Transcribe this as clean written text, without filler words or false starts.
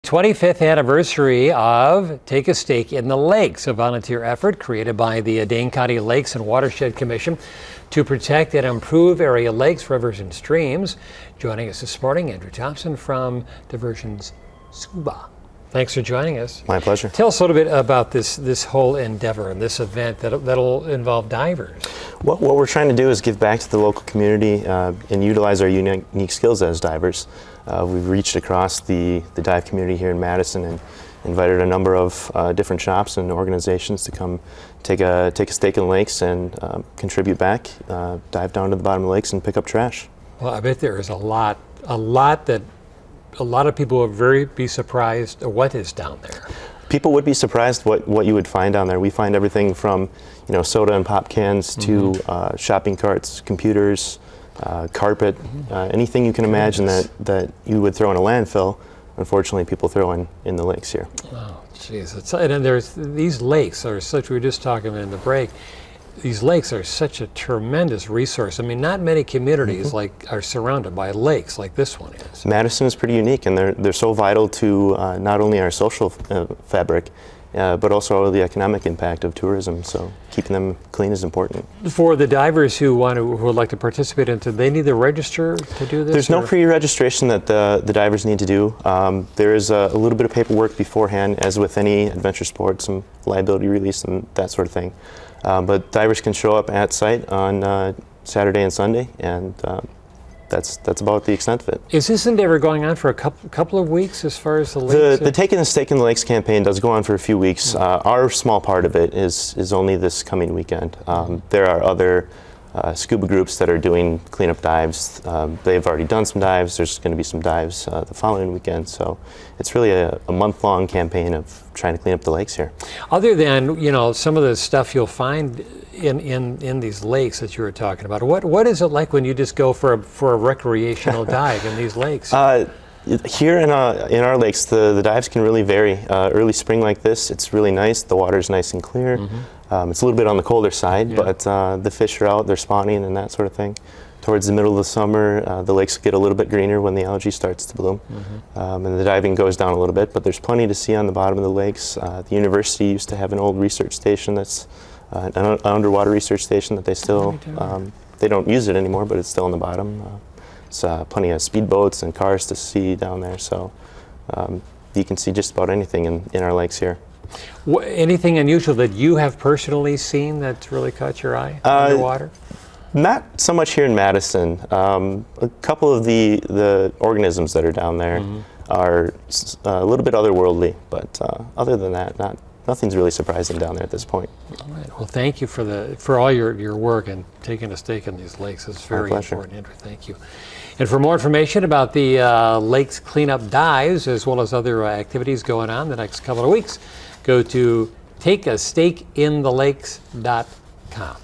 25th anniversary of Take a Stake in the Lakes, a volunteer effort created by the Dane County Lakes and Watershed Commission to protect and improve area lakes, rivers, and streams. Joining us this morning, Andrew Thompson from Diversions Scuba. Thanks for joining us. My pleasure. Tell us a little bit about this whole endeavor and this event that'll involve divers. What we're trying to do is give back to the local community and utilize our unique skills as divers. We've reached across the dive community here in Madison and invited a number of different shops and organizations to come take a stake in the lakes and contribute back, dive down to the bottom of the lakes and pick up trash. Well, I bet there is a lot that a lot of people would be surprised at what is down there. People would be surprised what you would find down there. We find everything from soda and pop cans to shopping carts, computers, carpet, anything you can imagine that you would throw in a landfill. Unfortunately, people throw in the lakes here. Oh, jeez. And there's these lakes are such. We were just talking in the break. These lakes are such a tremendous resource. I mean, not many communities are surrounded by lakes like this one is. Madison is pretty unique, and they're so vital to not only our social fabric, but also the economic impact of tourism. So keeping them clean is important. For the divers who would like to participate do they need to register to do this? There's no pre-registration that the divers need to do. There is a little bit of paperwork beforehand, as with any adventure sport, some liability release and that sort of thing. But divers can show up at site on Saturday and Sunday, and that's about the extent of it. Is this endeavor going on for a couple of weeks as far as the lakes? The Taking a Stake in the Lakes campaign does go on for a few weeks. Our small part of it is only this coming weekend. There are other scuba groups that are doing cleanup dives. They've already done some dives. There's going to be some dives the following weekend. So it's really a month-long campaign of trying to clean up the lakes here. Other than some of the stuff you'll find in these lakes that you were talking about, what is it like when you just go for a recreational dive in these lakes? Here in our lakes, the dives can really vary. Early spring like this, it's really nice. The water's nice and clear. It's a little bit on the colder side, but the fish are out, they're spawning and that sort of thing. Towards the middle of the summer, the lakes get a little bit greener when the algae starts to bloom. And the diving goes down a little bit, but there's plenty to see on the bottom of the lakes. The university used to have an old research station that's an underwater research station that they still, they don't use it anymore, but it's still on the bottom. It's plenty of speedboats and cars to see down there, so you can see just about anything in our lakes here. Anything unusual that you have personally seen that's really caught your eye underwater? Not so much here in Madison. A couple of the organisms that are down there are a little bit otherworldly, but other than that, nothing's really surprising down there at this point. All right. Well, thank you for all your work and taking a stake in these lakes. It's very important, Andrew. Thank you. And for more information about the lakes cleanup dives, as well as other activities going on the next couple of weeks, go to takeastakeinTheLakes.com.